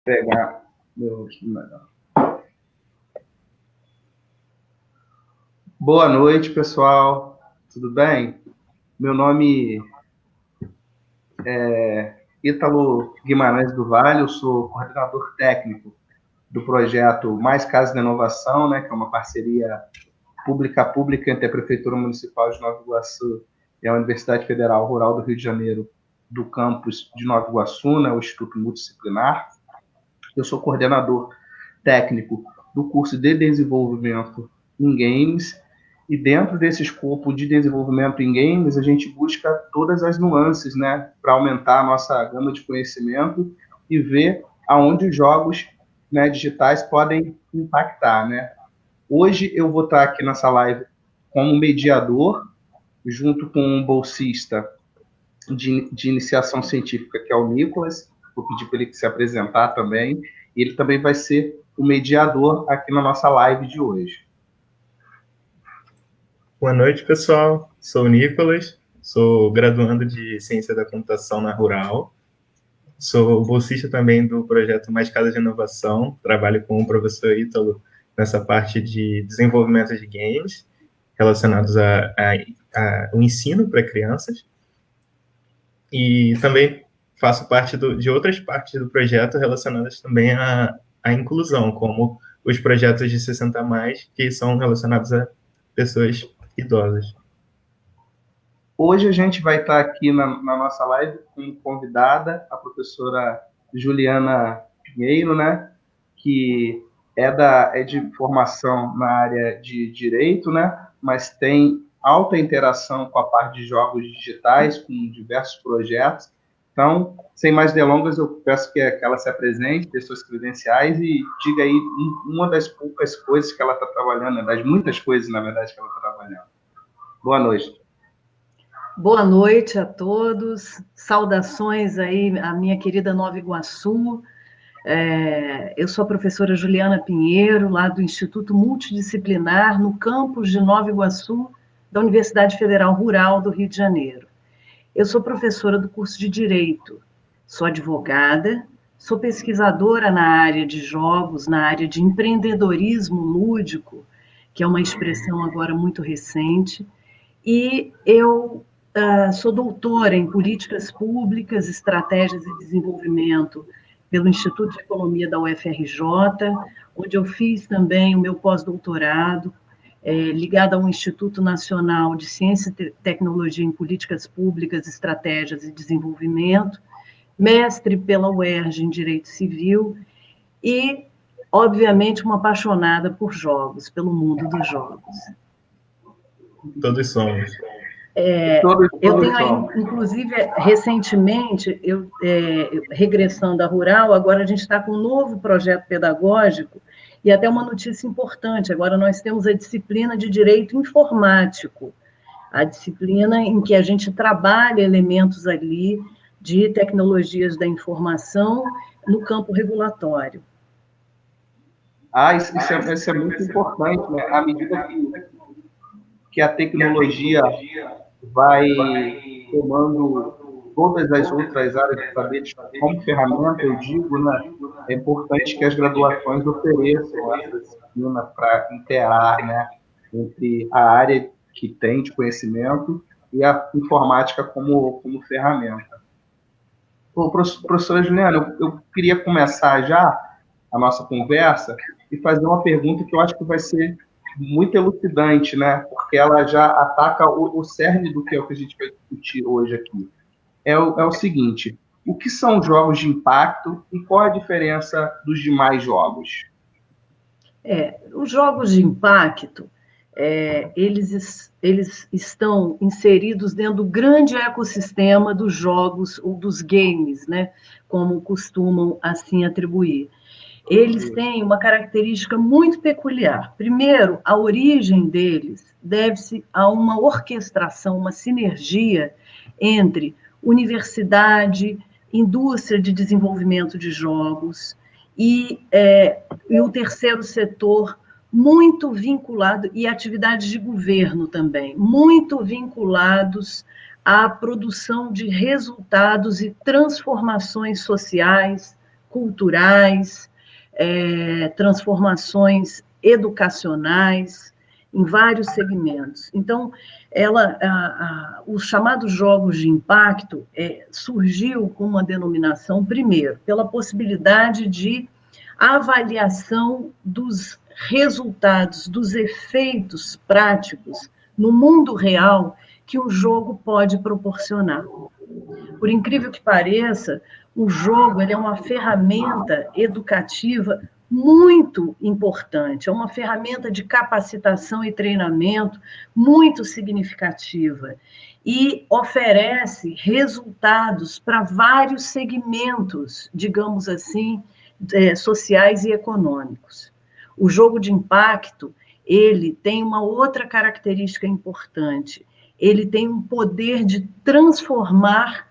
Pegar meu rosto melhor. Boa noite, pessoal. Tudo bem? Meu nome é Ítalo Guimarães do Vale, eu sou coordenador técnico do projeto Mais Casas da Inovação, né, que é uma parceria pública entre a Prefeitura Municipal de Nova Iguaçu e a Universidade Federal Rural do Rio de Janeiro, do campus de Nova Iguaçu, né, o Instituto Multidisciplinar. Eu sou coordenador técnico do curso de desenvolvimento em games, e dentro desse escopo de desenvolvimento em games, a gente busca todas as nuances, né, para aumentar a nossa gama de conhecimento e ver aonde os jogos, né, digitais podem impactar, né. Hoje eu vou estar aqui nessa live como mediador, junto com um bolsista de iniciação científica, que é o Nicolas. Vou pedir para ele se apresentar também. E ele também vai ser o mediador aqui na nossa live de hoje. Boa noite, pessoal. Sou o Nicolas, sou graduando de Ciência da Computação na Rural. Sou bolsista também do projeto Mais Casas de Inovação. Trabalho com o professor Ítalo nessa parte de desenvolvimento de games relacionados ao ensino para crianças. E também faço parte de outras partes do projeto relacionadas também à inclusão, como os projetos de 60+, que são relacionados a pessoas idosas. Hoje a gente vai estar aqui na nossa live com convidada, a professora Juliana Pinheiro, né, que é de formação na área de Direito, né, mas tem alta interação com a parte de jogos digitais, com diversos projetos. Então, sem mais delongas, eu peço que ela se apresente, dê suas credenciais e diga aí uma das poucas coisas que ela está trabalhando, das muitas coisas, na verdade, que ela está trabalhando. Boa noite. Boa noite a todos, saudações aí à minha querida Nova Iguaçu. Eu sou a professora Juliana Pinheiro, lá do Instituto Multidisciplinar, no campus de Nova Iguaçu, da Universidade Federal Rural do Rio de Janeiro. Eu sou professora do curso de Direito, sou advogada, sou pesquisadora na área de jogos, na área de empreendedorismo lúdico, que é uma expressão agora muito recente, e eu sou doutora em políticas públicas, estratégias e desenvolvimento pelo Instituto de Economia da UFRJ, onde eu fiz também o meu pós-doutorado, ligado ao Instituto Nacional de Ciência e Tecnologia em Políticas Públicas, Estratégias e Desenvolvimento, mestre pela UERJ em Direito Civil e, obviamente, uma apaixonada por jogos, pelo mundo dos jogos. Todos somos. Eu tenho, inclusive, recentemente, regressando à Rural, agora a gente está com um novo projeto pedagógico e até uma notícia importante. Agora nós temos a disciplina de Direito Informático, a disciplina em que a gente trabalha elementos ali de tecnologias da informação no campo regulatório. Isso é muito importante, né? À medida que a tecnologia vai tomando todas as outras áreas de saberes como ferramenta, eu digo, né? É importante que as graduações ofereçam essa disciplina para interar, né, entre a área que tem de conhecimento e a informática como ferramenta. Bom, professora Juliana, eu queria começar já a nossa conversa e fazer uma pergunta que eu acho que vai ser muito elucidante, né? Porque ela já ataca o cerne do que é o que a gente vai discutir hoje aqui. É o seguinte: o que são jogos de impacto e qual a diferença dos demais jogos? Os jogos de impacto, eles estão inseridos dentro do grande ecossistema dos jogos ou dos games, né? Como costumam assim atribuir. Eles têm uma característica muito peculiar. Primeiro, a origem deles deve-se a uma orquestração, uma sinergia entre universidade, indústria de desenvolvimento de jogos e o terceiro setor muito vinculado, e atividades de governo também, muito vinculados à produção de resultados e transformações sociais culturais, transformações educacionais, em vários segmentos. Então, os chamados jogos de impacto surgiu com uma denominação, primeiro, pela possibilidade de avaliação dos resultados, dos efeitos práticos no mundo real que o jogo pode proporcionar. Por incrível que pareça, o jogo é uma ferramenta educativa muito importante, é uma ferramenta de capacitação e treinamento muito significativa e oferece resultados para vários segmentos, digamos assim, sociais e econômicos. O jogo de impacto, ele tem uma outra característica importante, ele tem um poder de transformar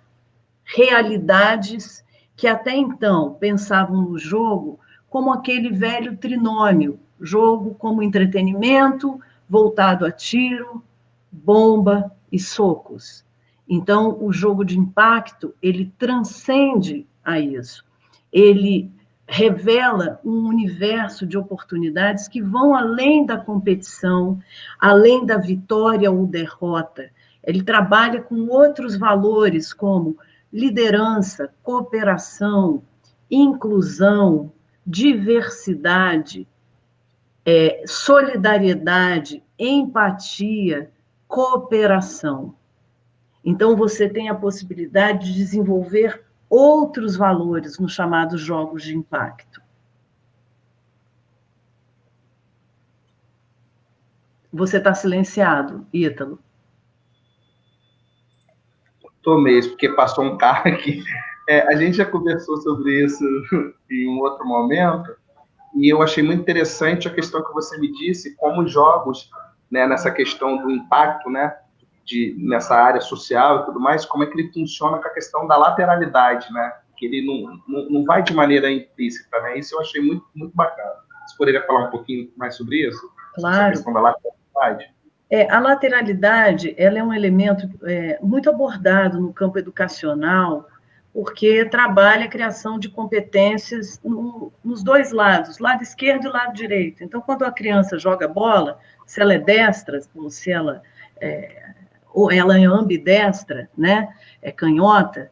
realidades que até então pensavam no jogo como aquele velho trinômio, jogo como entretenimento, voltado a tiro, bomba e socos. Então, o jogo de impacto, ele transcende a isso. Ele revela um universo de oportunidades que vão além da competição, além da vitória ou derrota. Ele trabalha com outros valores, como liderança, cooperação, inclusão, diversidade, solidariedade, empatia, cooperação. Então, você tem a possibilidade de desenvolver outros valores nos chamados jogos de impacto. Você está silenciado, Ítalo. Estou mesmo, porque passou um carro aqui. A gente já conversou sobre isso em um outro momento, e eu achei muito interessante a questão que você me disse, como os jogos, né, nessa questão do impacto, né, nessa área social e tudo mais, como é que ele funciona com a questão da lateralidade, né, que ele não vai de maneira implícita, né, isso eu achei muito, muito bacana. Você poderia falar um pouquinho mais sobre isso? Claro. Essa questão da lateralidade? A lateralidade, ela é um elemento muito abordado no campo educacional, porque trabalha a criação de competências nos dois lados, lado esquerdo e lado direito. Então, quando a criança joga bola, se ela é destra, ou se ela ou ela é ambidestra, né, é canhota,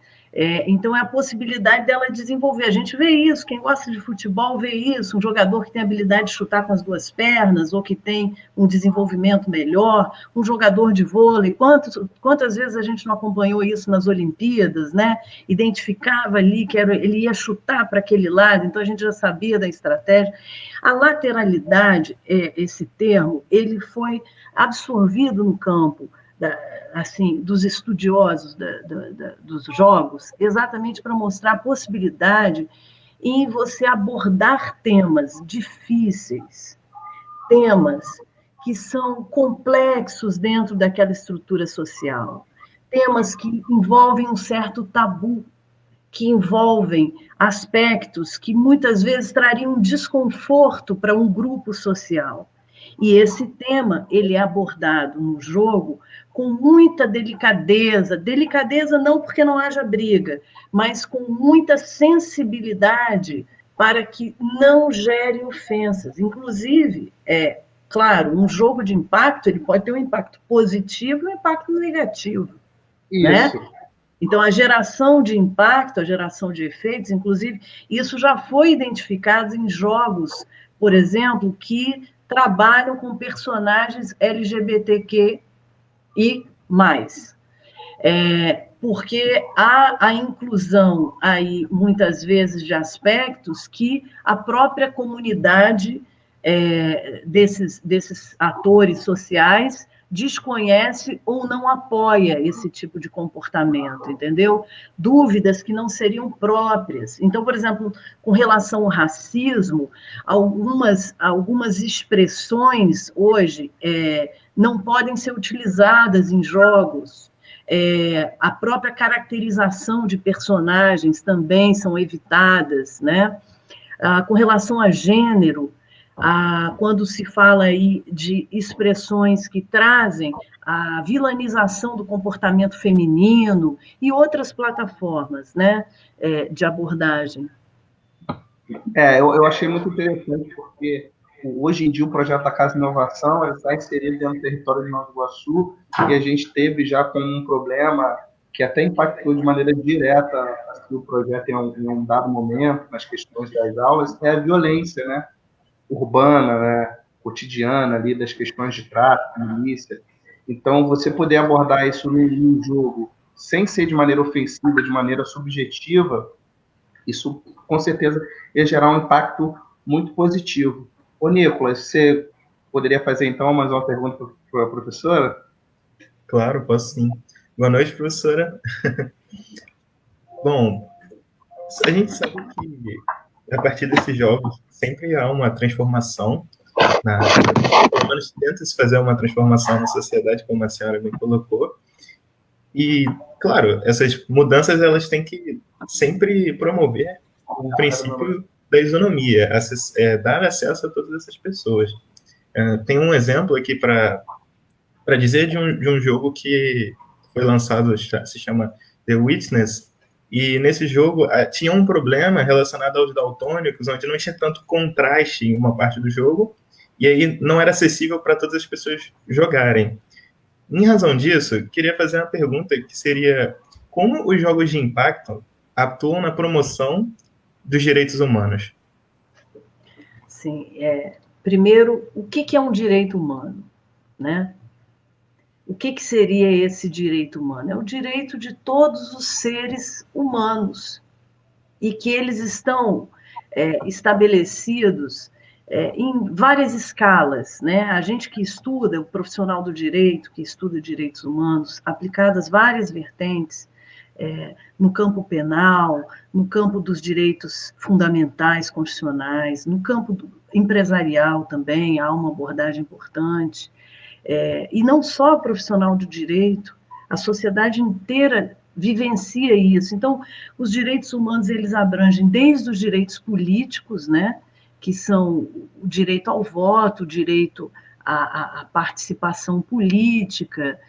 então é a possibilidade dela desenvolver. A gente vê isso, quem gosta de futebol vê isso, um jogador que tem habilidade de chutar com as duas pernas, ou que tem um desenvolvimento melhor, um jogador de vôlei, quantas vezes a gente não acompanhou isso nas Olimpíadas, né? Identificava ali que ele ia chutar para aquele lado, então a gente já sabia da estratégia. A lateralidade, esse termo, ele foi absorvido no campo dos estudiosos dos jogos, exatamente para mostrar a possibilidade em você abordar temas difíceis, temas que são complexos dentro daquela estrutura social, temas que envolvem um certo tabu, que envolvem aspectos que muitas vezes trariam desconforto para um grupo social. E esse tema, ele é abordado no jogo com muita delicadeza não porque não haja briga, mas com muita sensibilidade para que não gere ofensas. Inclusive, claro, um jogo de impacto, ele pode ter um impacto positivo e um impacto negativo. Isso. Né? Então, a geração de impacto, a geração de efeitos, inclusive, isso já foi identificado em jogos, por exemplo, que trabalham com personagens LGBTQ e mais. Porque há a inclusão aí, muitas vezes, de aspectos que a própria comunidade desses atores sociais desconhece ou não apoia esse tipo de comportamento, entendeu? Dúvidas que não seriam próprias. Então, por exemplo, com relação ao racismo, algumas expressões hoje não podem ser utilizadas em jogos. A própria caracterização de personagens também são evitadas, né? Com relação a gênero, quando se fala aí de expressões que trazem a vilanização do comportamento feminino e outras plataformas, né, de abordagem. Eu achei muito interessante, porque hoje em dia o projeto da Casa de Inovação ele está inserido dentro do território de Nova Iguaçu, e a gente teve já como um problema que até impactou de maneira direta assim, o projeto em um dado momento, nas questões das aulas, é a violência, né? Urbana, né? Cotidiana ali, das questões de tráfico, milícia. Então, você poder abordar isso num jogo sem ser de maneira ofensiva, de maneira subjetiva, isso com certeza ia gerar um impacto muito positivo. Ô, Nicolas, você poderia fazer então mais uma pergunta para a professora? Claro, posso sim. Boa noite, professora. Bom, a gente sabe que a partir desses jogos sempre há uma transformação, pelo menos tenta-se fazer uma transformação na sociedade, como a senhora me colocou. E, claro, essas mudanças elas têm que sempre promover o princípio da isonomia, dar acesso a todas essas pessoas. Tem um exemplo aqui para dizer de um jogo que foi lançado, se chama The Witness, e nesse jogo tinha um problema relacionado aos daltônicos, onde não tinha tanto contraste em uma parte do jogo, e aí não era acessível para todas as pessoas jogarem. Em razão disso, queria fazer uma pergunta que seria: como os jogos de impacto atuam na promoção dos direitos humanos? Sim, primeiro, o que é um direito humano, né? O que seria esse direito humano? É o direito de todos os seres humanos e que eles estão estabelecidos em várias escalas, né? A gente que estuda, o profissional do direito, que estuda direitos humanos, aplicadas várias vertentes, no campo penal, no campo dos direitos fundamentais constitucionais, no campo empresarial também, há uma abordagem importante. E não só o profissional do direito, a sociedade inteira vivencia isso. Então, os direitos humanos, eles abrangem desde os direitos políticos, né, que são o direito ao voto, o direito à participação política,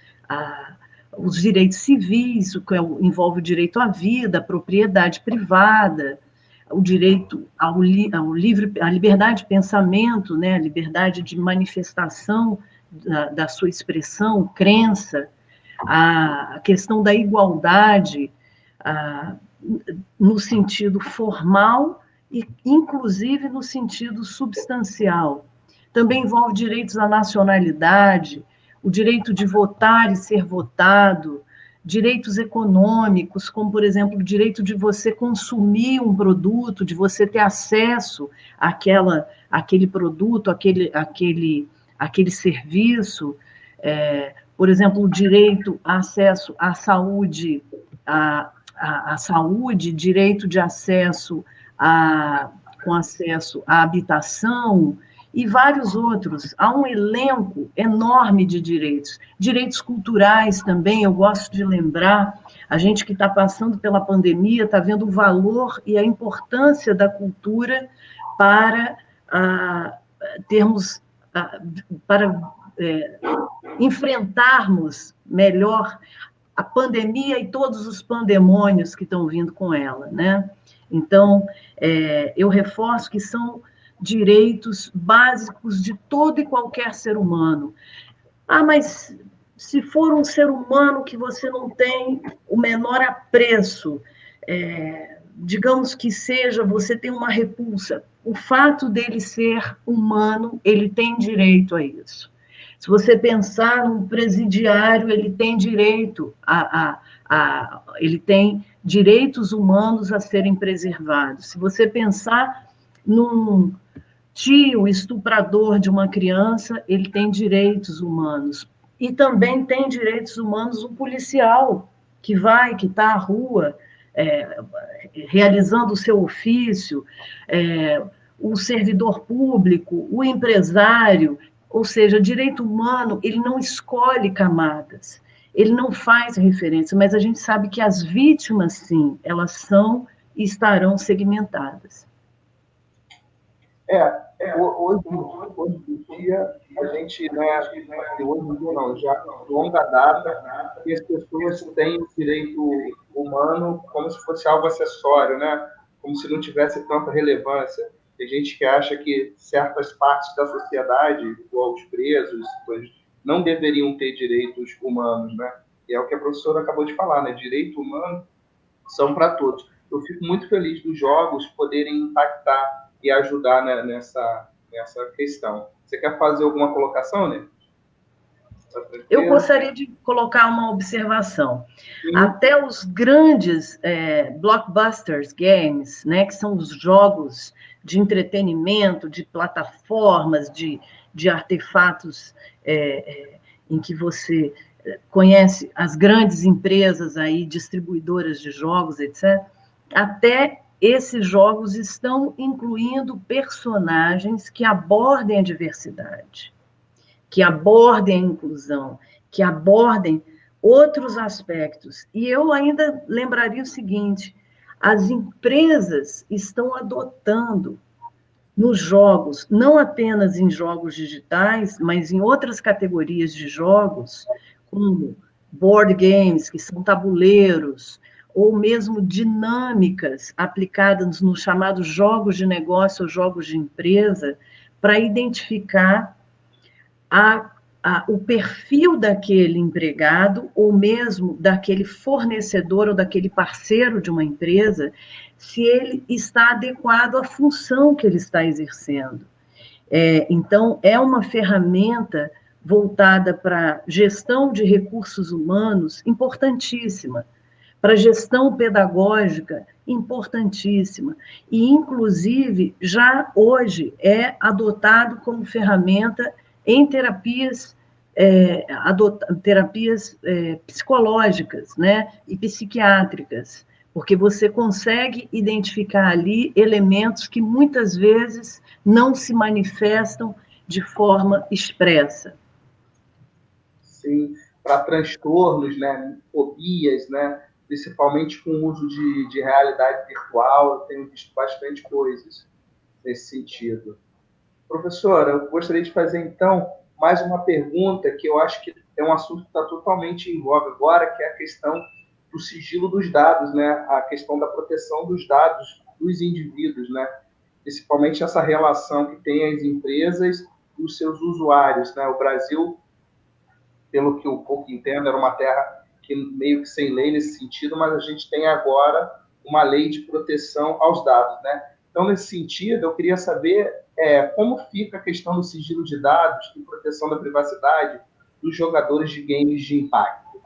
os direitos civis, o que envolve o direito à vida, à propriedade privada, o direito à liberdade de pensamento, né, a liberdade de manifestação da sua expressão, crença, a questão da igualdade no sentido formal e, inclusive, no sentido substancial. Também envolve direitos à nacionalidade, o direito de votar e ser votado, direitos econômicos, como, por exemplo, o direito de você consumir um produto, de você ter acesso àquele produto, aquele serviço, por exemplo, o direito a acesso à saúde, à saúde, direito de acesso com acesso à habitação e vários outros. Há um elenco enorme de direitos. Direitos culturais também, eu gosto de lembrar, a gente que está passando pela pandemia está vendo o valor e a importância da cultura para termos, para enfrentarmos melhor a pandemia e todos os pandemônios que estão vindo com ela, né? Então, eu reforço que são direitos básicos de todo e qualquer ser humano. Mas se for um ser humano que você não tem o menor apreço, digamos que seja, você tem uma repulsa, o fato dele ser humano, ele tem direito a isso. Se você pensar num presidiário, ele tem direito ele tem direitos humanos a serem preservados. Se você pensar num tio estuprador de uma criança, ele tem direitos humanos. E também tem direitos humanos o policial, que está à rua, realizando o seu ofício, o servidor público, o empresário. Ou seja, direito humano, ele não escolhe camadas, ele não faz referência, mas a gente sabe que as vítimas, sim, elas são e estarão segmentadas. Hoje em dia, a gente, né, hoje em dia não, já de longa data, que as pessoas têm o direito humano como se fosse algo acessório, né? como se não tivesse tanta relevância. Tem gente que acha que certas partes da sociedade, igual os presos, não deveriam ter direitos humanos, né? E é o que a professora acabou de falar, né? Direito humano são para todos. Eu fico muito feliz dos jogos poderem impactar e ajudar, né, nessa questão. Você quer fazer alguma colocação, né? Eu gostaria de colocar uma observação. Até os grandes blockbusters games, né, que são os jogos de entretenimento, de plataformas, de artefatos em que você conhece as grandes empresas aí, distribuidoras de jogos, etc., até esses jogos estão incluindo personagens que abordem a diversidade, que abordem a inclusão, que abordem outros aspectos. E eu ainda lembraria o seguinte: as empresas estão adotando nos jogos, não apenas em jogos digitais, mas em outras categorias de jogos, como board games, que são tabuleiros, ou mesmo dinâmicas aplicadas nos chamados jogos de negócio ou jogos de empresa, para identificar o perfil daquele empregado, ou mesmo daquele fornecedor ou daquele parceiro de uma empresa, se ele está adequado à função que ele está exercendo. Então, é uma ferramenta voltada para gestão de recursos humanos importantíssima, para gestão pedagógica importantíssima, e, inclusive, já hoje é adotado como ferramenta em terapias psicológicas, né, e psiquiátricas, porque você consegue identificar ali elementos que muitas vezes não se manifestam de forma expressa. Sim, para transtornos, né, fobias, né, principalmente com o uso de realidade virtual, eu tenho visto bastante coisas nesse sentido. Professora, eu gostaria de fazer, então, mais uma pergunta que eu acho que é um assunto que está totalmente em voga agora, que é a questão do sigilo dos dados, né? A questão da proteção dos dados dos indivíduos, né? Principalmente essa relação que tem as empresas e os seus usuários, né? O Brasil, pelo que eu pouco entendo, era uma terra que meio que sem lei nesse sentido, mas a gente tem agora uma lei de proteção aos dados, né? Então, nesse sentido, eu queria saber como fica a questão do sigilo de dados e proteção da privacidade dos jogadores de games de impacto.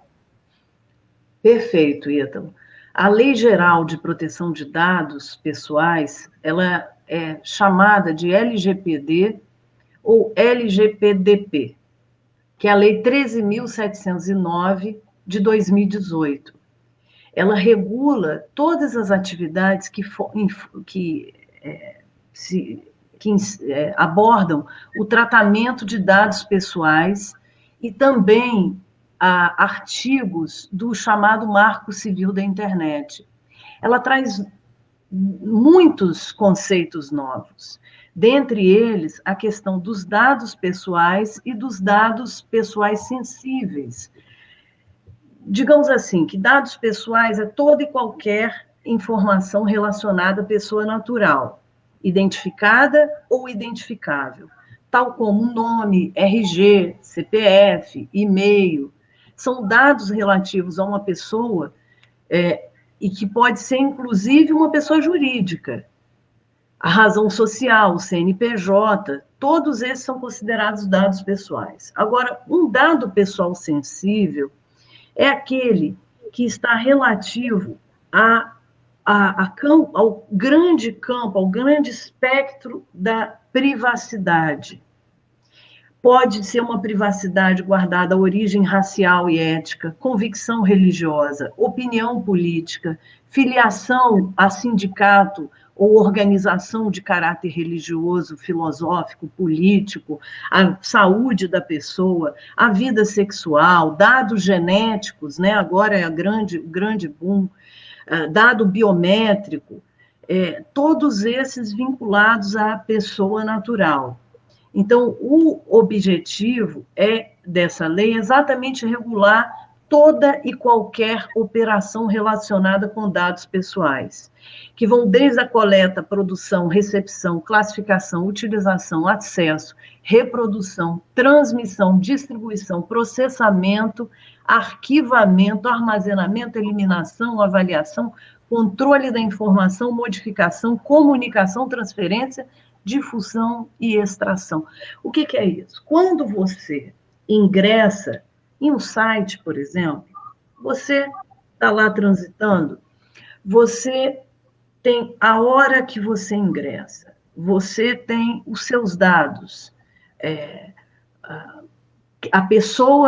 Perfeito, Ítalo. A Lei Geral de Proteção de Dados Pessoais, ela é chamada de LGPD ou LGPDP, que é a Lei 13.709 de 2018. Ela regula todas as atividades que abordam o tratamento de dados pessoais e também artigos do chamado Marco Civil da Internet. Ela traz muitos conceitos novos, dentre eles a questão dos dados pessoais e dos dados pessoais sensíveis. Digamos assim, que dados pessoais é toda e qualquer informação relacionada à pessoa natural, identificada ou identificável, tal como nome, RG, CPF, e-mail. São dados relativos a uma pessoa e que pode ser, inclusive, uma pessoa jurídica. A razão social, o CNPJ, todos esses são considerados dados pessoais. Agora, um dado pessoal sensível é aquele que está relativo ao grande campo, ao grande espectro da privacidade. Pode ser uma privacidade guardada à origem racial e ética, convicção religiosa, opinião política, filiação a sindicato ou organização de caráter religioso, filosófico, político, a saúde da pessoa, a vida sexual, dados genéticos, né? Agora é o grande boom, dado biométrico, todos esses vinculados à pessoa natural. Então, o objetivo dessa lei é exatamente regular toda e qualquer operação relacionada com dados pessoais, que vão desde a coleta, produção, recepção, classificação, utilização, acesso, reprodução, transmissão, distribuição, processamento, arquivamento, armazenamento, eliminação, avaliação, controle da informação, modificação, comunicação, transferência, difusão e extração. O que é isso? Quando você ingressa em um site, por exemplo, você está lá transitando, você tem a hora que você ingressa, você tem os seus dados,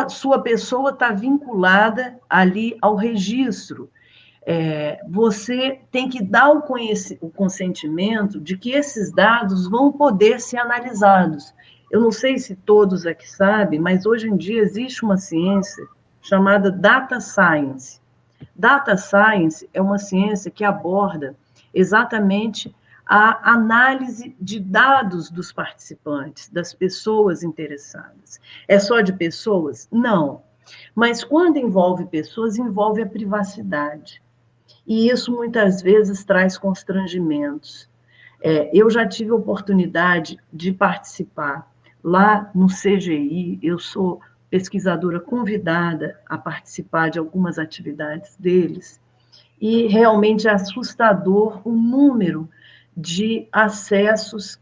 sua pessoa está vinculada ali ao registro. Você tem que dar o consentimento de que esses dados vão poder ser analisados. Eu não sei se todos aqui sabem, mas hoje em dia existe uma ciência chamada Data Science. Data Science é uma ciência que aborda exatamente a análise de dados dos participantes, das pessoas interessadas. É só de pessoas? Não. Mas quando envolve pessoas, envolve a privacidade. E isso muitas vezes traz constrangimentos. Eu já tive a oportunidade de participar lá no CGI, eu sou pesquisadora convidada a participar de algumas atividades deles, e realmente é assustador o número de acessos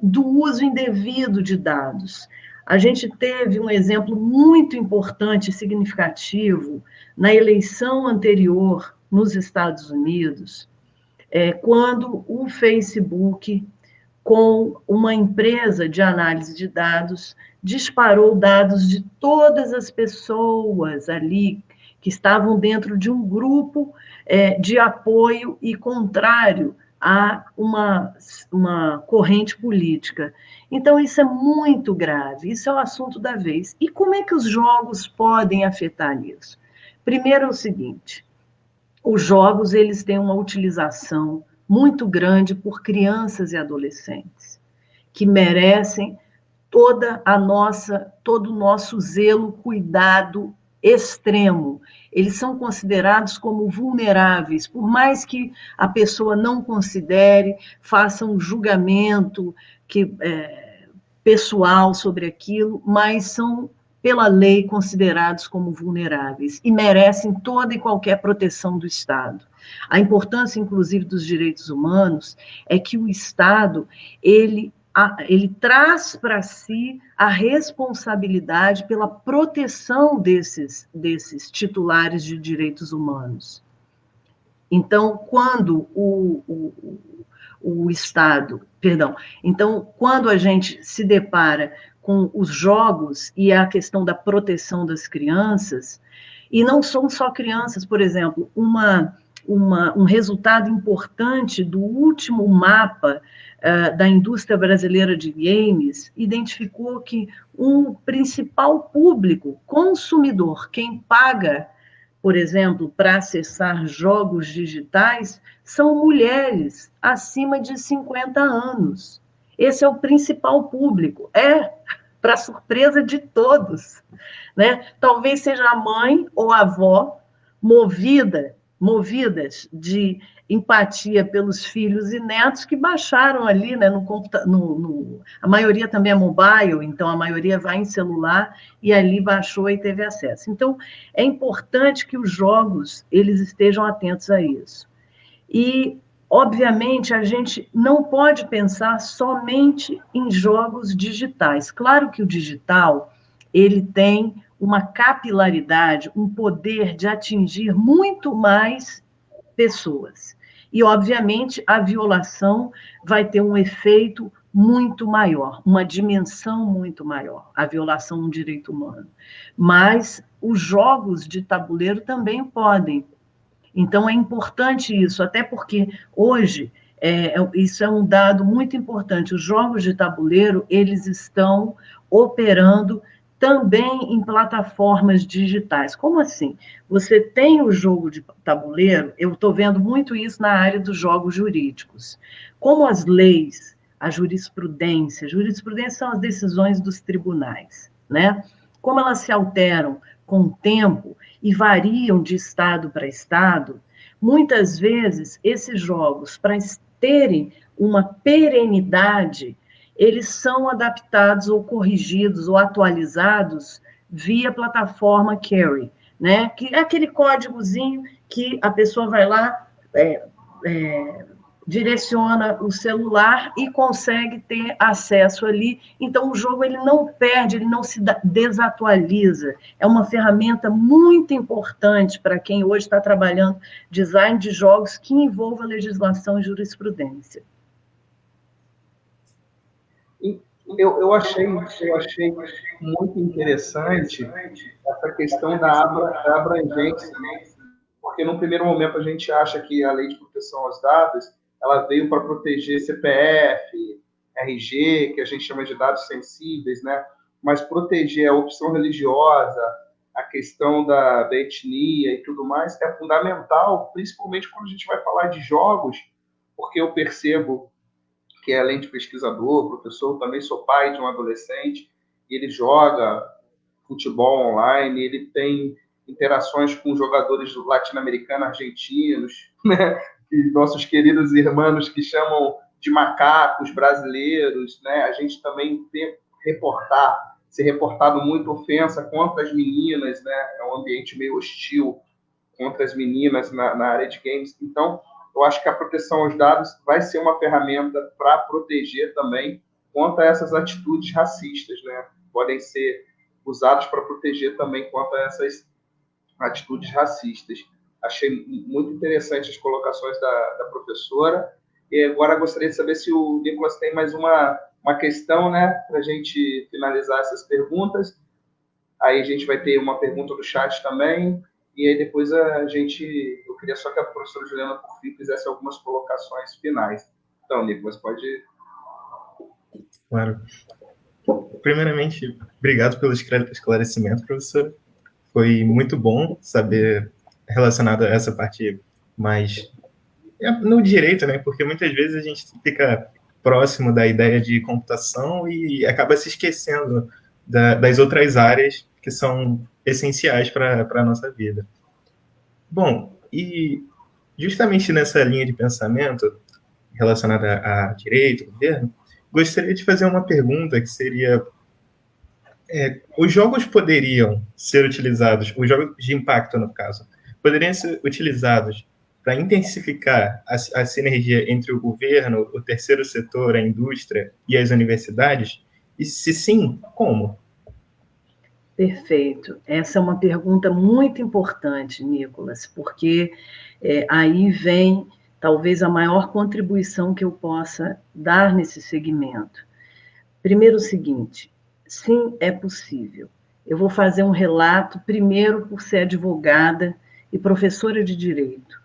do uso indevido de dados. A gente teve um exemplo muito importante e significativo na eleição anterior nos Estados Unidos, quando o Facebook, com uma empresa de análise de dados, disparou dados de todas as pessoas ali que estavam dentro de um grupo de apoio e contrário a uma corrente política. Então, isso é muito grave, isso é o assunto da vez. E como é que os jogos podem afetar nisso? Primeiro é o seguinte, os jogos eles têm uma utilização muito grande por crianças e adolescentes, que merecem todo o nosso zelo, cuidado extremo. Eles são considerados como vulneráveis, por mais que a pessoa não considere, faça um julgamento pessoal sobre aquilo, mas são, pela lei, considerados como vulneráveis e merecem toda e qualquer proteção do Estado. A importância, inclusive, dos direitos humanos é que o Estado, ele traz para si a responsabilidade pela proteção desses titulares de direitos humanos. Então, quando quando a gente se depara com os jogos e a questão da proteção das crianças, e não são só crianças, por exemplo, um resultado importante do último mapa da indústria brasileira de games identificou que o principal público consumidor, quem paga, por exemplo, para acessar jogos digitais, são mulheres acima de 50 anos. Esse é o principal público, para surpresa de todos, né? Talvez seja a mãe ou a avó movidas de empatia pelos filhos e netos que baixaram ali, né, no computador, a maioria também é mobile, então a maioria vai em celular e ali baixou e teve acesso. Então, é importante que os jogos eles estejam atentos a isso. E, obviamente, a gente não pode pensar somente em jogos digitais. Claro que o digital ele tem uma capilaridade, um poder de atingir muito mais pessoas. E, obviamente, a violação vai ter um efeito muito maior, uma dimensão muito maior, a violação de um direito humano. Mas os jogos de tabuleiro também podem. Então, é importante isso, até porque hoje, isso é um dado muito importante, os jogos de tabuleiro, eles estão operando também em plataformas digitais. Como assim? Você tem o jogo de tabuleiro, eu estou vendo muito isso na área dos jogos jurídicos. Como as leis, a jurisprudência são as decisões dos tribunais, né? como elas se alteram com o tempo e variam de estado para estado, muitas vezes esses jogos, para terem uma perenidade, eles são adaptados ou corrigidos ou atualizados via plataforma Carry, né? Que é aquele códigozinho que a pessoa vai lá, direciona o celular e consegue ter acesso ali. Então, o jogo ele não perde, ele não se desatualiza. É uma ferramenta muito importante para quem hoje está trabalhando design de jogos que envolva legislação e jurisprudência. Eu achei muito interessante essa questão da abrangência, porque num primeiro momento a gente acha que a lei de proteção aos dados ela veio para proteger CPF, RG, que a gente chama de dados sensíveis, né? Mas proteger a opção religiosa, a questão da etnia e tudo mais é fundamental, principalmente quando a gente vai falar de jogos, porque eu percebo que, além de pesquisador, professor, eu também sou pai de um adolescente, e ele joga futebol online, ele tem interações com jogadores latino-americanos, argentinos, né? E nossos queridos irmãos que chamam de macacos brasileiros, né? A gente também tem ser reportado muito ofensa contra as meninas, né? É um ambiente meio hostil contra as meninas na área de games. Então, eu acho que a proteção aos dados vai ser uma ferramenta para proteger também contra essas atitudes racistas, né? Podem ser usados para proteger também contra essas atitudes racistas. Achei muito interessante as colocações da professora. E agora gostaria de saber se o Nicolas tem mais uma questão, né, para a gente finalizar essas perguntas. Aí a gente vai ter uma pergunta do chat também. E aí depois eu queria só que a professora Juliana, por fim, fizesse algumas colocações finais. Então, Nicolas, pode ir. Claro. Primeiramente, obrigado pelo esclarecimento, professor. Foi muito bom saber relacionado a essa parte mais no direito, né? Porque muitas vezes a gente fica próximo da ideia de computação e acaba se esquecendo das outras áreas que são essenciais para a nossa vida. Bom, e justamente nessa linha de pensamento relacionada a direito, governo, gostaria de fazer uma pergunta que seria: os jogos poderiam ser utilizados, os jogos de impacto, no caso, poderiam ser utilizados para intensificar a sinergia entre o governo, o terceiro setor, a indústria e as universidades? E se sim, como? Perfeito. Essa é uma pergunta muito importante, Nicolas, porque aí vem talvez a maior contribuição que eu possa dar nesse segmento. Primeiro, o seguinte: sim, é possível. Eu vou fazer um relato, primeiro, por ser advogada e professora de direito.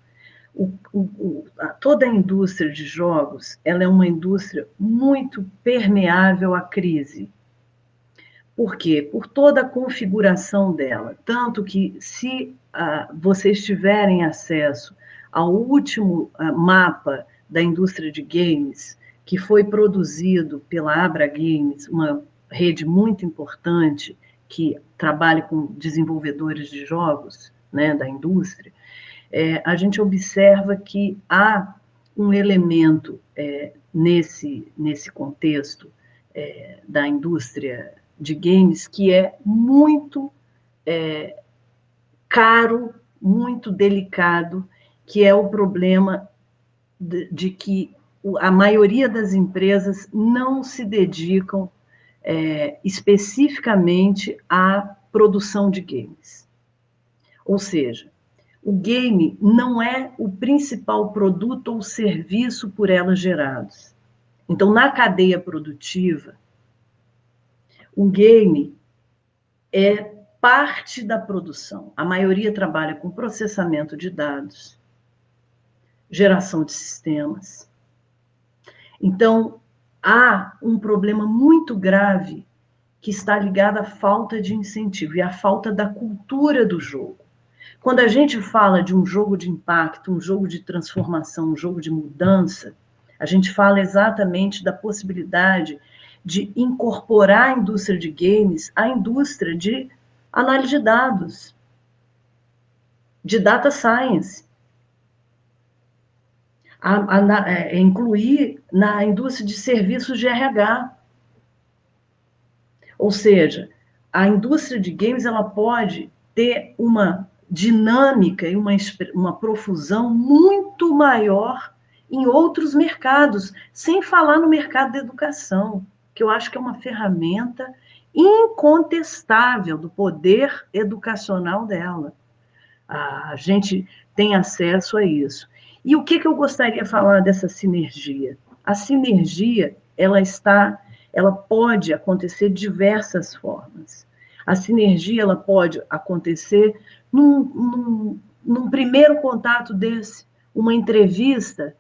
Toda a indústria de jogos, ela é uma indústria muito permeável à crise. Por quê? Por toda a configuração dela. Tanto que, se vocês tiverem acesso ao último mapa da indústria de games, que foi produzido pela Abra Games, uma rede muito importante que trabalha com desenvolvedores de jogos, né, da indústria, a gente observa que há um elemento nesse contexto da indústria de games que é muito caro, muito delicado, que é o problema de que a maioria das empresas não se dedicam especificamente à produção de games. Ou seja, o game não é o principal produto ou serviço por elas gerados. Então, na cadeia produtiva, o game é parte da produção. A maioria trabalha com processamento de dados, geração de sistemas. Então, há um problema muito grave que está ligado à falta de incentivo e à falta da cultura do jogo. Quando a gente fala de um jogo de impacto, um jogo de transformação, um jogo de mudança, a gente fala exatamente da possibilidade de incorporar a indústria de games à indústria de análise de dados, de data science. Incluir na indústria de serviços de RH. Ou seja, a indústria de games ela pode ter uma dinâmica e uma profusão muito maior em outros mercados, sem falar no mercado da educação, que eu acho que é uma ferramenta incontestável do poder educacional dela. A gente tem acesso a isso. E o que eu gostaria de falar dessa sinergia? A sinergia, ela pode acontecer de diversas formas. A sinergia, ela pode acontecer num primeiro contato desse, uma entrevista,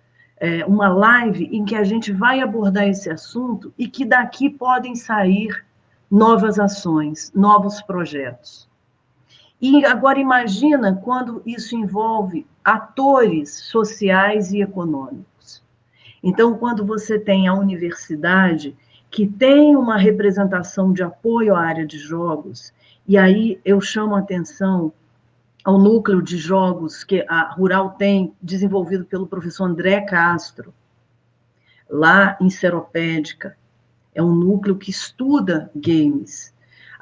uma live em que a gente vai abordar esse assunto e que daqui podem sair novas ações, novos projetos. E agora imagina quando isso envolve atores sociais e econômicos. Então, quando você tem a universidade que tem uma representação de apoio à área de jogos, e aí eu chamo a atenção ao núcleo de jogos que a Rural tem, desenvolvido pelo professor André Castro, lá em Seropédica. É um núcleo que estuda games.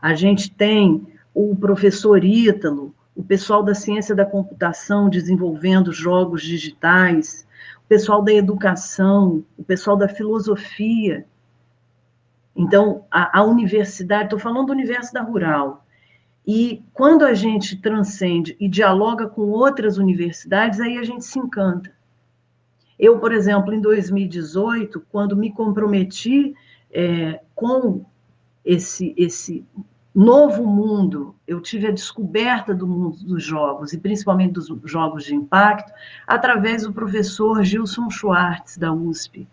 A gente tem o professor Ítalo, o pessoal da ciência da computação desenvolvendo jogos digitais, o pessoal da educação, o pessoal da filosofia. Então, a universidade, estou falando do universo da Rural, e quando a gente transcende e dialoga com outras universidades, aí a gente se encanta. Eu, por exemplo, em 2018, quando me comprometi com esse novo mundo, eu tive a descoberta do mundo dos jogos, e principalmente dos jogos de impacto, através do professor Gilson Schwartz, da USP,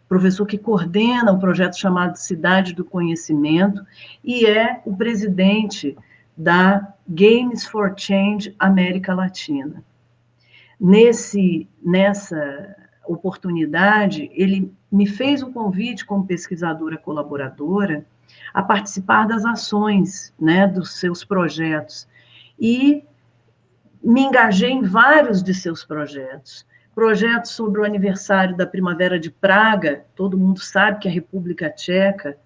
professor que coordena um projeto chamado Cidade do Conhecimento, e é o presidente da Games for Change América Latina. Nessa oportunidade, ele me fez um convite como pesquisadora colaboradora a participar das ações, né, dos seus projetos. E me engajei em vários de seus projetos. Projetos sobre o aniversário da Primavera de Praga. Todo mundo sabe que a República Tcheca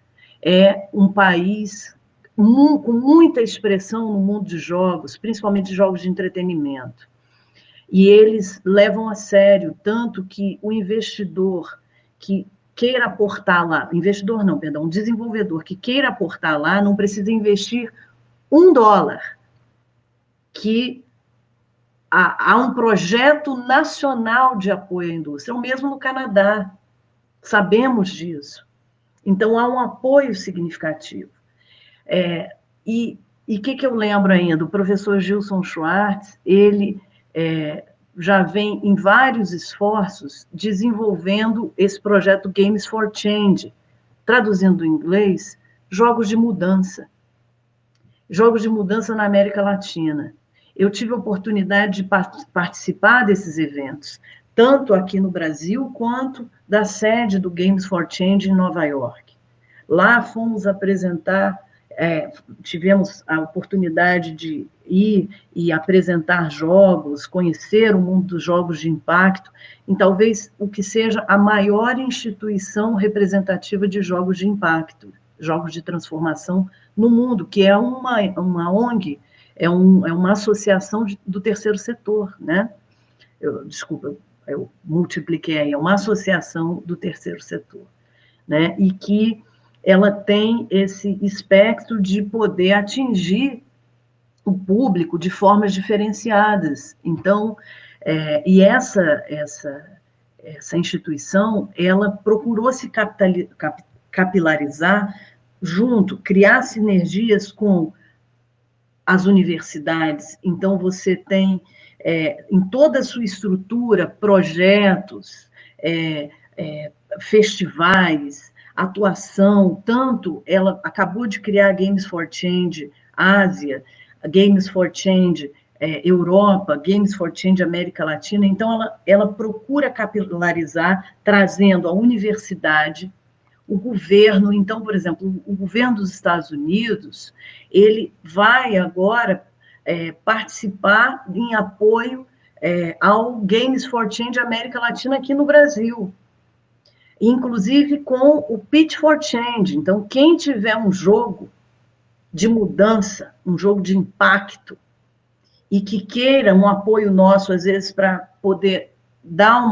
é um país com muita expressão no mundo de jogos, principalmente de jogos de entretenimento. E eles levam a sério, tanto que o investidor que queira aportar lá, um desenvolvedor que queira aportar lá, não precisa investir $1, que há um projeto nacional de apoio à indústria, o mesmo no Canadá, sabemos disso. Então, há um apoio significativo. E o que eu lembro ainda? O professor Gilson Schwartz, ele já vem em vários esforços desenvolvendo esse projeto Games for Change, traduzindo do inglês, jogos de mudança na América Latina. Eu tive a oportunidade de participar desses eventos, tanto aqui no Brasil, quanto da sede do Games for Change em Nova York. Lá fomos apresentar, tivemos a oportunidade de ir e apresentar jogos, conhecer o mundo dos jogos de impacto, em talvez o que seja a maior instituição representativa de jogos de impacto, jogos de transformação no mundo, que é uma ONG, é uma associação do terceiro setor, né? Eu multipliquei aí, é uma associação do terceiro setor, né? E que ela tem esse espectro de poder atingir o público de formas diferenciadas. Então, e essa instituição, ela procurou se capilarizar junto, criar sinergias com as universidades. Então, você tem, em toda a sua estrutura, projetos, festivais, atuação, tanto ela acabou de criar Games for Change Ásia, Games for Change Europa, Games for Change América Latina. Então, ela procura capilarizar, trazendo a universidade, o governo. Então, por exemplo, o governo dos Estados Unidos, ele vai agora participar em apoio ao Games for Change América Latina aqui no Brasil, inclusive com o Pitch for Change. Então, quem tiver um jogo de mudança, um jogo de impacto, e que queira um apoio nosso, às vezes, para poder dar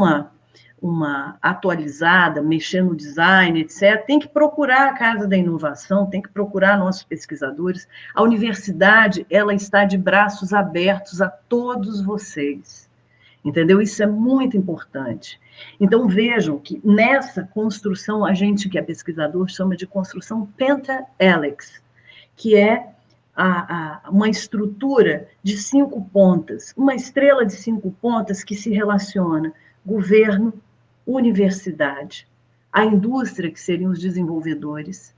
uma atualizada, mexer no design, etc., tem que procurar a Casa da Inovação, tem que procurar nossos pesquisadores. A universidade, ela está de braços abertos a todos vocês, entendeu? Isso é muito importante. Então, vejam que nessa construção, a gente que é pesquisador chama de construção penta-helix, que é uma estrutura de 5 pontas, uma estrela de 5 pontas que se relaciona governo, universidade, a indústria, que seriam os desenvolvedores,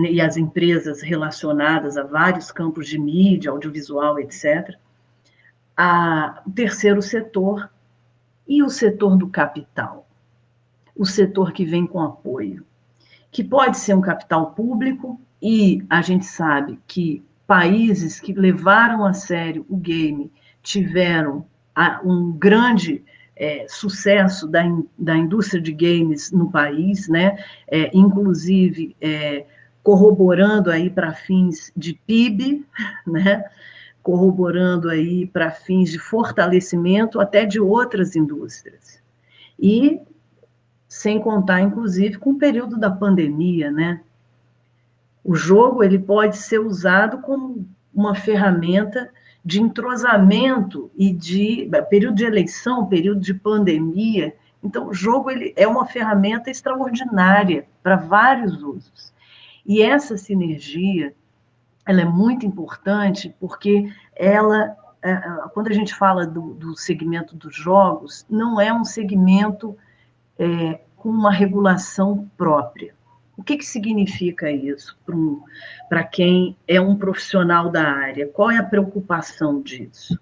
e as empresas relacionadas a vários campos de mídia, audiovisual, etc., o terceiro setor e o setor do capital, o setor que vem com apoio, que pode ser um capital público, e a gente sabe que países que levaram a sério o game tiveram um grande sucesso da indústria de games no país, né? Inclusive corroborando aí para fins de PIB, né? Corroborando aí para fins de fortalecimento até de outras indústrias. E sem contar, inclusive, com o período da pandemia, né? O jogo ele pode ser usado como uma ferramenta de entrosamento e de período de eleição, período de pandemia. Então, o jogo ele é uma ferramenta extraordinária para vários usos. E essa sinergia, ela é muito importante porque ela, quando a gente fala do segmento dos jogos, não é um segmento com uma regulação própria. O que significa isso para quem é um profissional da área? Qual é a preocupação disso?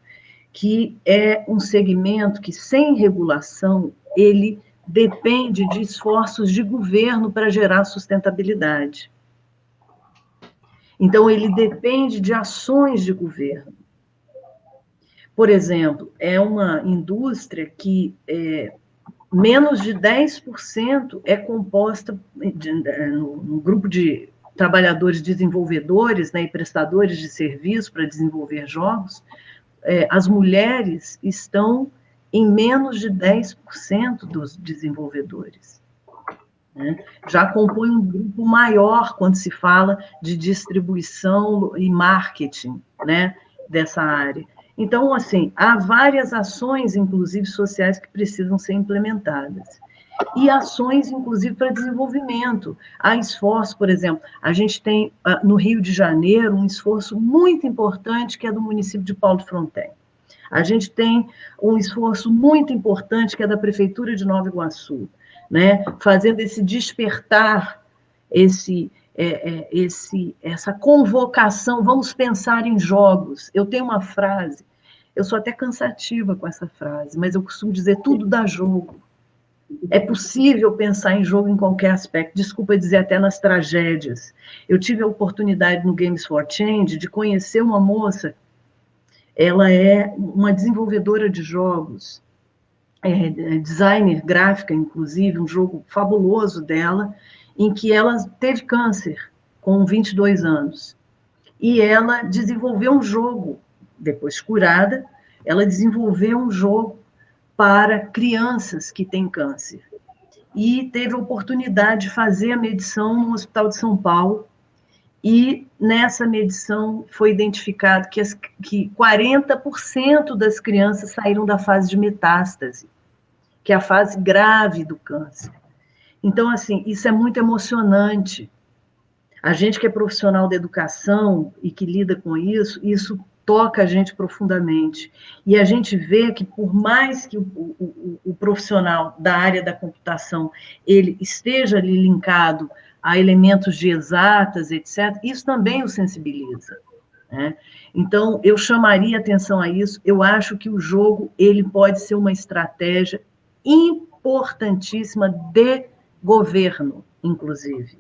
Que é um segmento que, sem regulação, ele depende de esforços de governo para gerar sustentabilidade. Então, ele depende de ações de governo. Por exemplo, é uma indústria que menos de 10% é composta no grupo de trabalhadores desenvolvedores, né, e prestadores de serviço para desenvolver jogos. As mulheres estão em menos de 10% dos desenvolvedores, né? Já compõe um grupo maior quando se fala de distribuição e marketing, né, dessa área. Então, assim, há várias ações, inclusive sociais, que precisam ser implementadas. E ações, inclusive, para desenvolvimento. Há esforço, por exemplo, a gente tem no Rio de Janeiro um esforço muito importante que é do município de Paulo de Fronten. A gente tem um esforço muito importante que é da Prefeitura de Nova Iguaçu, né? Fazendo esse despertar, essa convocação, vamos pensar em jogos. Eu tenho uma frase, eu sou até cansativa com essa frase, mas eu costumo dizer, tudo dá jogo. É possível pensar em jogo em qualquer aspecto, desculpa dizer, até nas tragédias. Eu tive a oportunidade no Games for Change de conhecer uma moça, ela é uma desenvolvedora de jogos, designer gráfica, inclusive, um jogo fabuloso dela, em que ela teve câncer com 22 anos. E ela desenvolveu um jogo, depois curada, ela desenvolveu um jogo para crianças que têm câncer. E teve a oportunidade de fazer a medição no Hospital de São Paulo, e nessa medição foi identificado que 40% das crianças saíram da fase de metástase, que é a fase grave do câncer. Então, assim, isso é muito emocionante. A gente que é profissional da educação e que lida com isso toca a gente profundamente. E a gente vê que, por mais que o profissional da área da computação ele esteja ali linkado a elementos de exatas, etc., isso também o sensibiliza, né? Então, eu chamaria atenção a isso. Eu acho que o jogo ele pode ser uma estratégia importantíssima de governo, inclusive.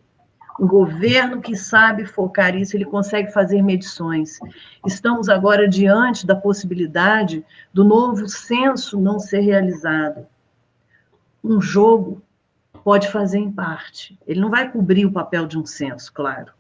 Um governo que sabe focar isso, ele consegue fazer medições. Estamos agora diante da possibilidade do novo censo não ser realizado. Um jogo pode fazer em parte. Ele não vai cobrir o papel de um censo, claro,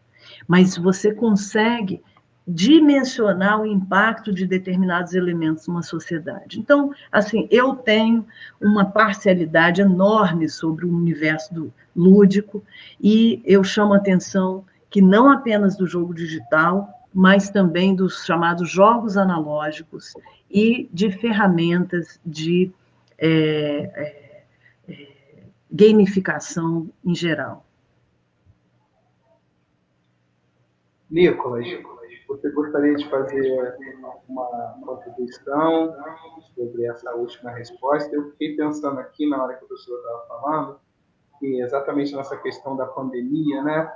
mas você consegue dimensionar o impacto de determinados elementos numa sociedade. Então, assim, eu tenho uma parcialidade enorme sobre o universo lúdico e eu chamo a atenção que não apenas do jogo digital, mas também dos chamados jogos analógicos e de ferramentas de gamificação em geral. Nicolas, você gostaria de fazer uma contribuição sobre essa última resposta? Eu fiquei pensando aqui, na hora que o professor estava falando, que exatamente nessa questão da pandemia, né,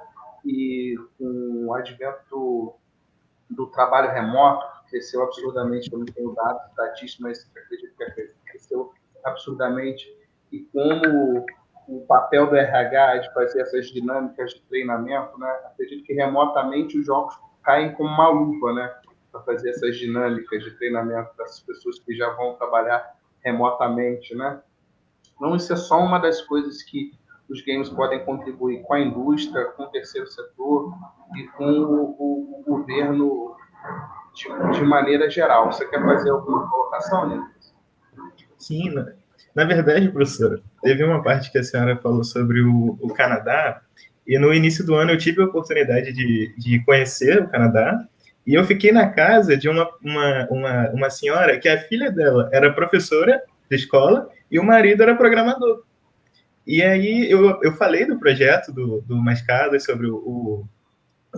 e com o advento do trabalho remoto, que cresceu absurdamente, eu não tenho dados estatísticos, mas acredito que cresceu absurdamente, e como o papel do RH de fazer essas dinâmicas de treinamento, né? Acredito que remotamente os jogos caem como uma luva, né? Para fazer essas dinâmicas de treinamento dessas pessoas que já vão trabalhar remotamente, né? Não, isso é só uma das coisas que os games podem contribuir com a indústria, com o terceiro setor e com o governo de maneira geral. Você quer fazer alguma colocação, Nicolas? Sim, na verdade, professora, teve uma parte que a senhora falou sobre o Canadá, e no início do ano eu tive a oportunidade de conhecer o Canadá, e eu fiquei na casa de uma senhora que a filha dela era professora de escola e o marido era programador. E aí eu falei do projeto do Mascadas sobre o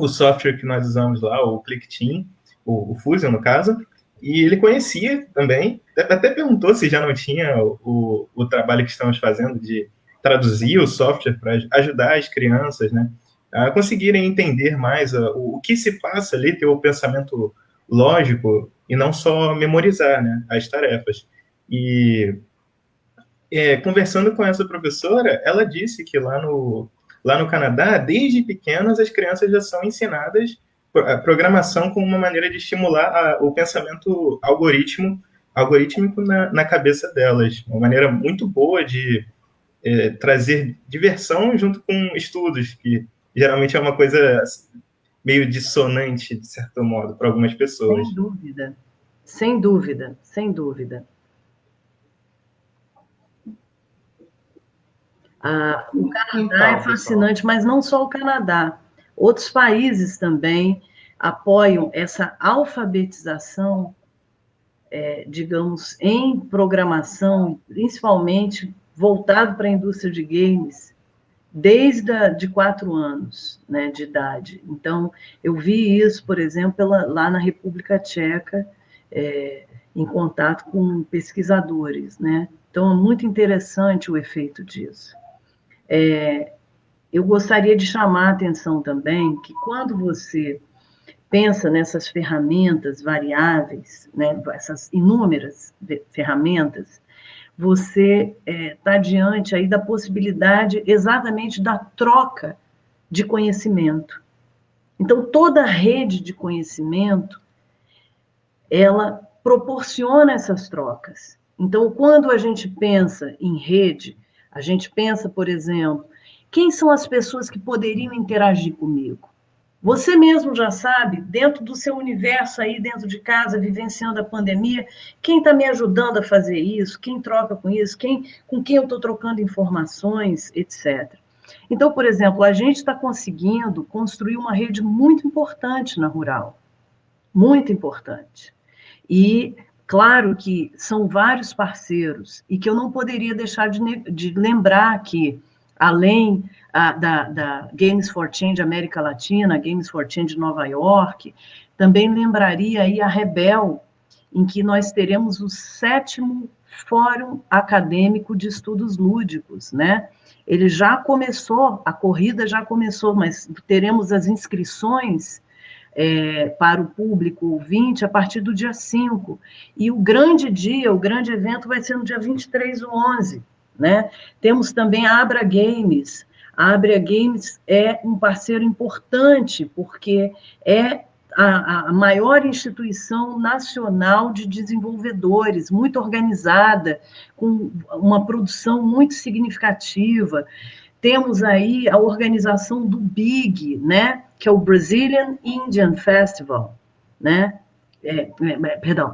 software que nós usamos lá, o ClickTeam, o Fusion, no caso, e ele conhecia também, até perguntou se já não tinha o trabalho que estamos fazendo de traduzir o software para ajudar as crianças, né, a conseguirem entender mais o que se passa ali, ter o pensamento lógico e não só memorizar, né, as tarefas. E conversando com essa professora, ela disse que lá no Canadá, desde pequenas, as crianças já são ensinadas a programação como uma maneira de estimular o pensamento algorítmico na cabeça delas. Uma maneira muito boa de trazer diversão junto com estudos, que geralmente é uma coisa meio dissonante, de certo modo, para algumas pessoas. Sem dúvida, sem dúvida, sem dúvida. O Canadá é fascinante, mas não só o Canadá. Outros países também apoiam essa alfabetização, digamos, em programação, principalmente voltado para a indústria de games, desde de 4 anos, né, de idade. Então, eu vi isso, por exemplo, lá na República Tcheca, em contato com pesquisadores, né? Então, é muito interessante o efeito disso. Eu gostaria de chamar a atenção também que quando você pensa nessas ferramentas variáveis, né, essas inúmeras ferramentas, você está diante aí da possibilidade exatamente da troca de conhecimento. Então, toda rede de conhecimento, ela proporciona essas trocas. Então, quando a gente pensa em rede, a gente pensa, por exemplo, quem são as pessoas que poderiam interagir comigo? Você mesmo já sabe, dentro do seu universo aí, dentro de casa, vivenciando a pandemia, quem está me ajudando a fazer isso, quem troca com isso, com quem eu estou trocando informações, etc. Então, por exemplo, a gente está conseguindo construir uma rede muito importante na Rural, muito importante. E, claro que são vários parceiros, e que eu não poderia deixar de lembrar que, além da Games for Change América Latina, Games for Change Nova York, também lembraria aí a Rebel, em que nós teremos o 7º Fórum Acadêmico de Estudos Lúdicos, né? Ele já começou, a corrida já começou, mas teremos as inscrições para o público ouvinte a partir do dia 5. E o grande dia, o grande evento vai ser no dia 23/11. né? Temos também a Abra Games. A Abra Games é um parceiro importante, porque é a maior instituição nacional de desenvolvedores, muito organizada, com uma produção muito significativa. Temos aí a organização do BIG, né, que é o Brazilian Indian Festival, né?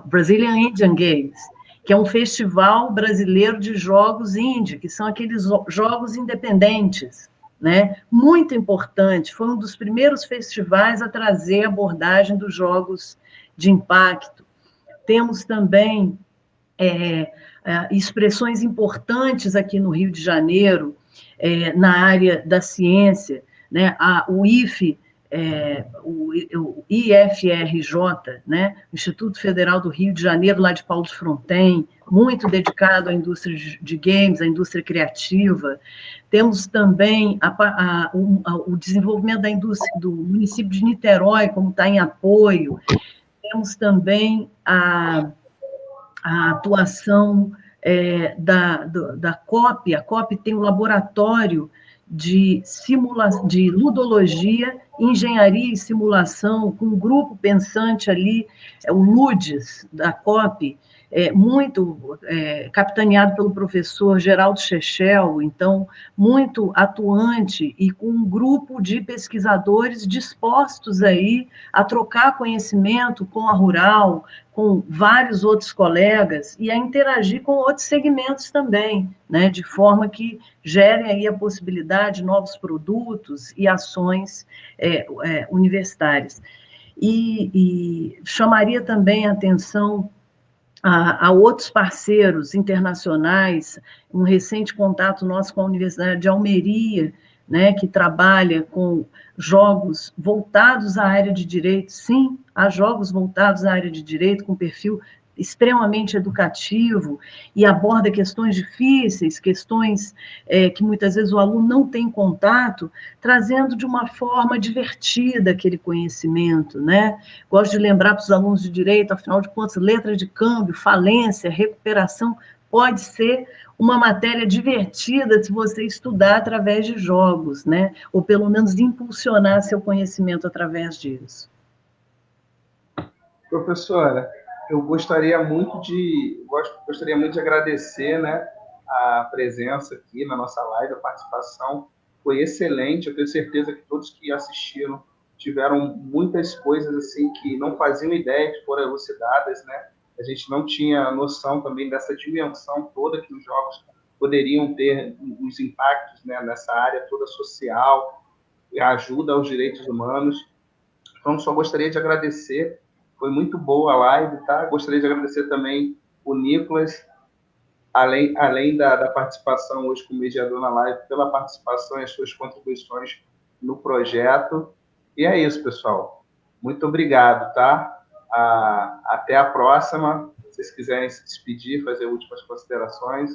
Brazilian Indian Games, que é um festival brasileiro de jogos indie, que são aqueles jogos independentes, né? Muito importante, foi um dos primeiros festivais a trazer a abordagem dos jogos de impacto. Temos também expressões importantes aqui no Rio de Janeiro, na área da ciência, né? O IFE, o IFRJ, né? Instituto Federal do Rio de Janeiro, lá de Paulo de Fronten, muito dedicado à indústria de games, à indústria criativa. Temos também o desenvolvimento da indústria do município de Niterói, como está em apoio. Temos também a atuação da COP. A COP tem um laboratório de ludologia, engenharia e simulação, com um grupo pensante ali, o LUDES, da COP, muito capitaneado pelo professor Geraldo Chechel, então, muito atuante e com um grupo de pesquisadores dispostos aí a trocar conhecimento com a Rural, com vários outros colegas e a interagir com outros segmentos também, né, de forma que gerem aí a possibilidade de novos produtos e ações universitárias. E chamaria também a atenção a outros parceiros internacionais, um recente contato nosso com a Universidade de Almeria, né, que trabalha com jogos voltados à área de direito. Sim, há jogos voltados à área de direito, com perfil extremamente educativo, e aborda questões difíceis, questões que muitas vezes o aluno não tem contato, trazendo de uma forma divertida aquele conhecimento, né? Gosto de lembrar para os alunos de direito, afinal de contas, letra de câmbio, falência, recuperação, pode ser uma matéria divertida se você estudar através de jogos, né? Ou pelo menos impulsionar seu conhecimento através disso. Professora, eu gostaria muito de agradecer, né, a presença aqui na nossa live, a participação foi excelente. Eu tenho certeza que todos que assistiram tiveram muitas coisas assim que não faziam ideia de foram elucidadas, né? A gente não tinha noção também dessa dimensão toda que os jogos poderiam ter, os impactos, né, nessa área toda social, e a ajuda aos direitos humanos. Então, só gostaria de agradecer. Foi muito boa a live, tá? Gostaria de agradecer também o Nicolas, além da participação hoje como mediador na live, pela participação e as suas contribuições no projeto. E é isso, pessoal. Muito obrigado, tá? Até a próxima. Se vocês quiserem se despedir, fazer últimas considerações.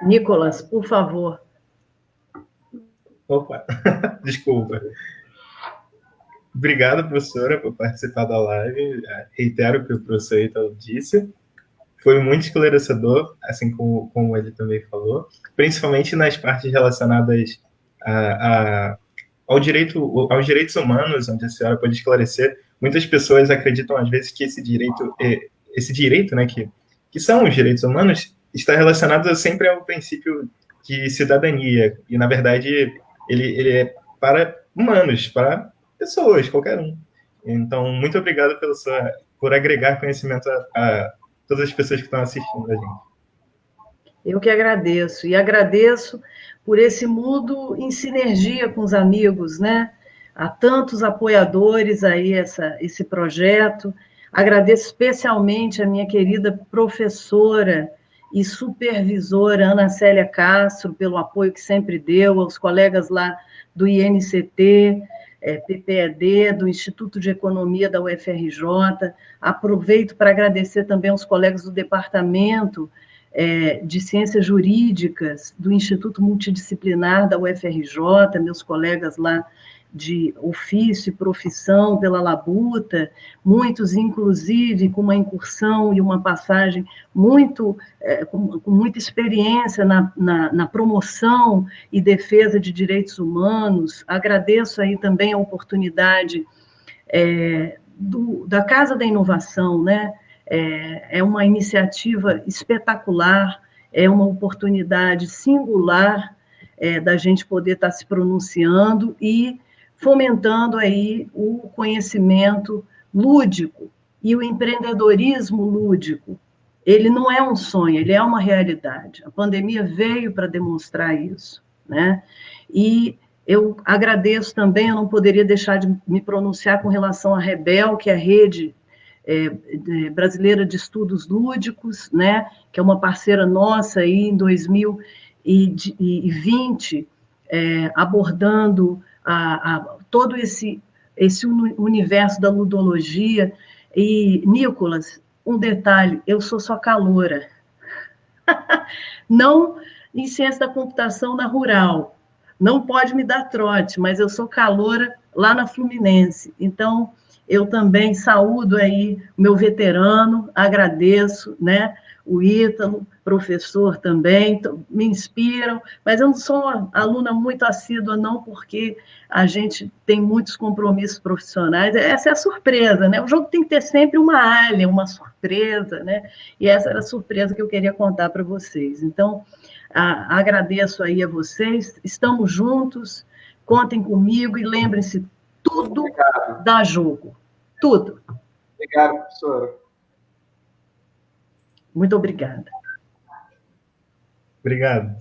Nicolas, por favor. Opa, desculpa. Obrigado, professora, por participar da live. Reitero o que o professor Ítalo disse. Foi muito esclarecedor, assim como ele também falou, principalmente nas partes relacionadas aos direitos humanos, onde a senhora pode esclarecer. Muitas pessoas acreditam, às vezes, que esse direito, né, que são os direitos humanos, está relacionado sempre ao princípio de cidadania. E, na verdade, ele é para humanos, para pessoas, qualquer um. Então, muito obrigado por agregar conhecimento a todas as pessoas que estão assistindo a gente. Eu que agradeço. E agradeço por esse mundo em sinergia com os amigos, né? Há tantos apoiadores aí esse projeto. Agradeço especialmente a minha querida professora e supervisora Ana Célia Castro pelo apoio que sempre deu, aos colegas lá do INCT, PPED, do Instituto de Economia da UFRJ. Aproveito para agradecer também aos colegas do Departamento de Ciências Jurídicas do Instituto Multidisciplinar da UFRJ, meus colegas lá de ofício e profissão pela labuta, muitos, inclusive, com uma incursão e uma passagem com muita experiência na promoção e defesa de direitos humanos. Agradeço aí também a oportunidade da Casa da Inovação, né? É uma iniciativa espetacular, é uma oportunidade singular da gente poder estar se pronunciando e fomentando aí o conhecimento lúdico e o empreendedorismo lúdico. Ele não é um sonho, ele é uma realidade. A pandemia veio para demonstrar isso, né? E eu agradeço também, eu não poderia deixar de me pronunciar com relação à Rebel, que é a rede brasileira de estudos lúdicos, né? Que é uma parceira nossa aí em 2020, abordando todo esse universo da ludologia. E, Nicolas, um detalhe, eu sou só caloura. Não em ciência da computação na Rural. Não pode me dar trote, mas eu sou caloura lá na Fluminense. Então, eu também saúdo aí o meu veterano, agradeço, né? O Ítalo, professor também, me inspiram, mas eu não sou uma aluna muito assídua, não, porque a gente tem muitos compromissos profissionais. Essa é a surpresa, né? O jogo tem que ter sempre uma alha, uma surpresa, né? E essa era a surpresa que eu queria contar para vocês. Então, agradeço aí a vocês, estamos juntos, contem comigo e lembrem-se, tudo dá jogo, tudo. Obrigado, professora. Muito obrigada. Obrigado.